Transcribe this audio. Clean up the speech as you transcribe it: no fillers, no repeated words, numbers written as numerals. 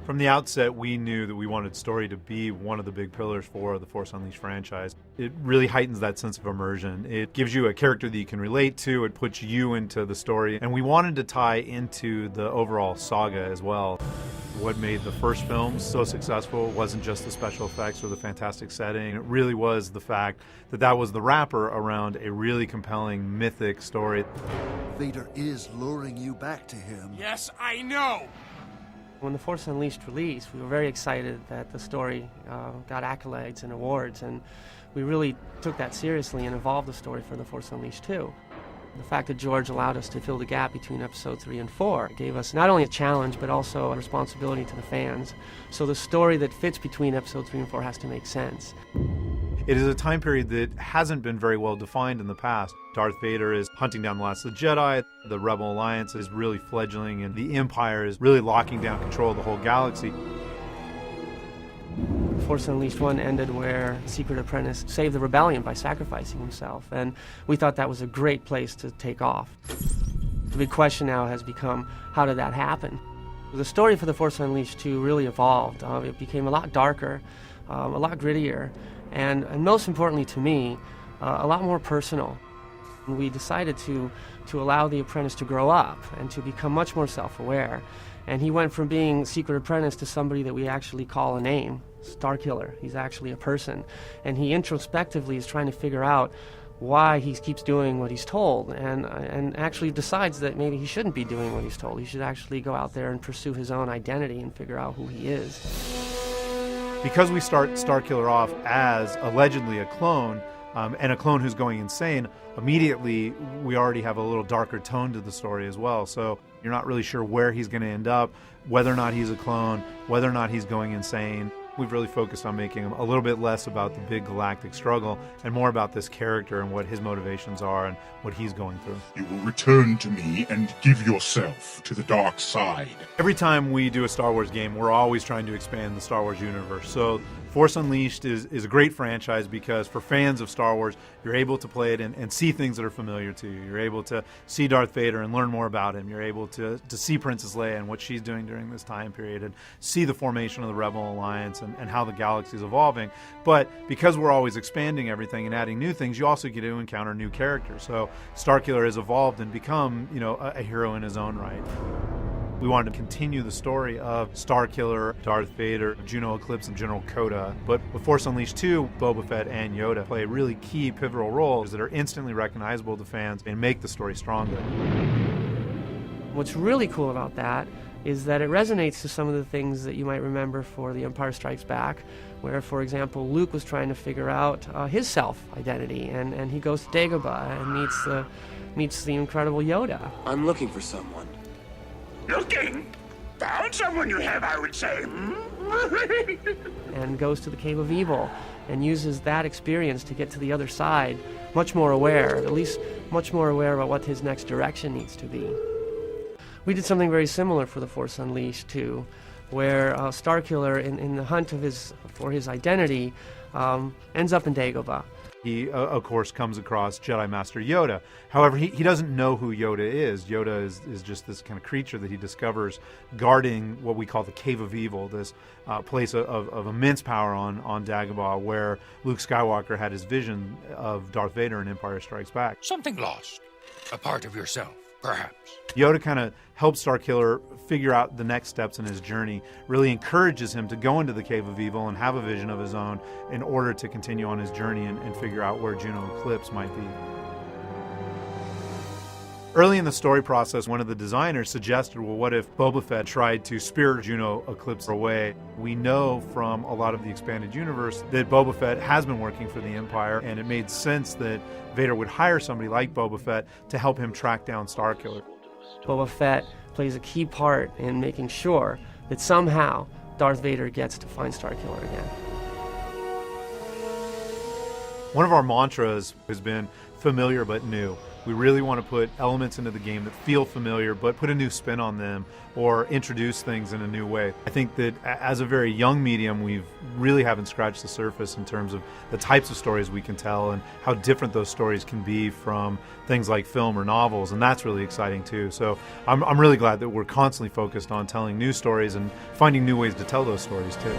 From the outset, we knew that we wanted story to be one of the big pillars for the Force Unleashed franchise. It really heightens that sense of immersion. It gives you a character that you can relate to. It puts you into the story. And we wanted to tie into the overall saga as well. What made the first film so successful wasn't just the special effects or the fantastic setting. It really was the fact that that was the wrapper around a really compelling, mythic story. Vader is luring you back to him. Yes, I know! When The Force Unleashed released, we were very excited that the story got accolades and awards, and we really took that seriously and evolved the story for The Force Unleashed 2. The fact that George allowed us to fill the gap between Episode 3 and 4 gave us not only a challenge, but also a responsibility to the fans. So the story that fits between Episode 3 and 4 has to make sense. It is a time period that hasn't been very well defined in the past. Darth Vader is hunting down the last of the Jedi, the Rebel Alliance is really fledgling, and the Empire is really locking down control of the whole galaxy. Force Unleashed 1 ended where Secret Apprentice saved the rebellion by sacrificing himself, and we thought that was a great place to take off. The big question now has become, how did that happen? The story for The Force Unleashed 2 really evolved. It became a lot darker, a lot grittier, and most importantly to me, a lot more personal. And we decided to allow the apprentice to grow up and to become much more self-aware. And he went from being Secret Apprentice to somebody that we actually call a name, Starkiller. He's actually a person. And he introspectively is trying to figure out why he keeps doing what he's told, and actually decides that maybe he shouldn't be doing what he's told. He should actually go out there and pursue his own identity and figure out who he is. Because we start Starkiller off as allegedly a clone, and a clone who's going insane, immediately we already have a little darker tone to the story as well. So you're not really sure where he's going to end up, whether or not he's a clone, whether or not he's going insane. We've really focused on making him a little bit less about the big galactic struggle and more about this character and what his motivations are and what he's going through. You will return to me and give yourself to the dark side. Every time we do a Star Wars game, we're always trying to expand the Star Wars universe. So Force Unleashed is a great franchise because for fans of Star Wars, you're able to play it and see things that are familiar to you. You're able to see Darth Vader and learn more about him. You're able to see Princess Leia and what she's doing during this time period and see the formation of the Rebel Alliance and how the galaxy is evolving. But because we're always expanding everything and adding new things, you also get to encounter new characters. So Starkiller has evolved and become, a hero in his own right. We wanted to continue the story of Starkiller, Darth Vader, Juno Eclipse, and General Kota. But with Force Unleashed 2, Boba Fett and Yoda play really key pivotal roles that are instantly recognizable to fans and make the story stronger. What's really cool about that is that it resonates to some of the things that you might remember for The Empire Strikes Back, where, for example, Luke was trying to figure out his self-identity, and he goes to Dagobah and meets the incredible Yoda. I'm looking for someone. Looking? Found someone you have, I would say. And goes to the Cave of Evil and uses that experience to get to the other side, much more aware, at least much more aware about what his next direction needs to be. We did something very similar for The Force Unleashed 2, where Starkiller, in the hunt for his identity, ends up in Dagobah. He, of course, comes across Jedi Master Yoda. However, he doesn't know who Yoda is. Yoda is just this kind of creature that he discovers guarding what we call the Cave of Evil, this place of immense power on Dagobah, where Luke Skywalker had his vision of Darth Vader in Empire Strikes Back. Something lost. A part of yourself, perhaps. Yoda kind of helps Starkiller figure out the next steps in his journey, really encourages him to go into the Cave of Evil and have a vision of his own in order to continue on his journey and figure out where Juno Eclipse might be. Early in the story process, one of the designers suggested, well, what if Boba Fett tried to spirit Juno Eclipse away? We know from a lot of the expanded universe that Boba Fett has been working for the Empire, and it made sense that Vader would hire somebody like Boba Fett to help him track down Starkiller. Boba Fett plays a key part in making sure that somehow Darth Vader gets to find Starkiller again. One of our mantras has been familiar but new. We really want to put elements into the game that feel familiar, but put a new spin on them or introduce things in a new way. I think that as a very young medium, we really haven't scratched the surface in terms of the types of stories we can tell and how different those stories can be from things like film or novels, and that's really exciting too. So I'm really glad that we're constantly focused on telling new stories and finding new ways to tell those stories too.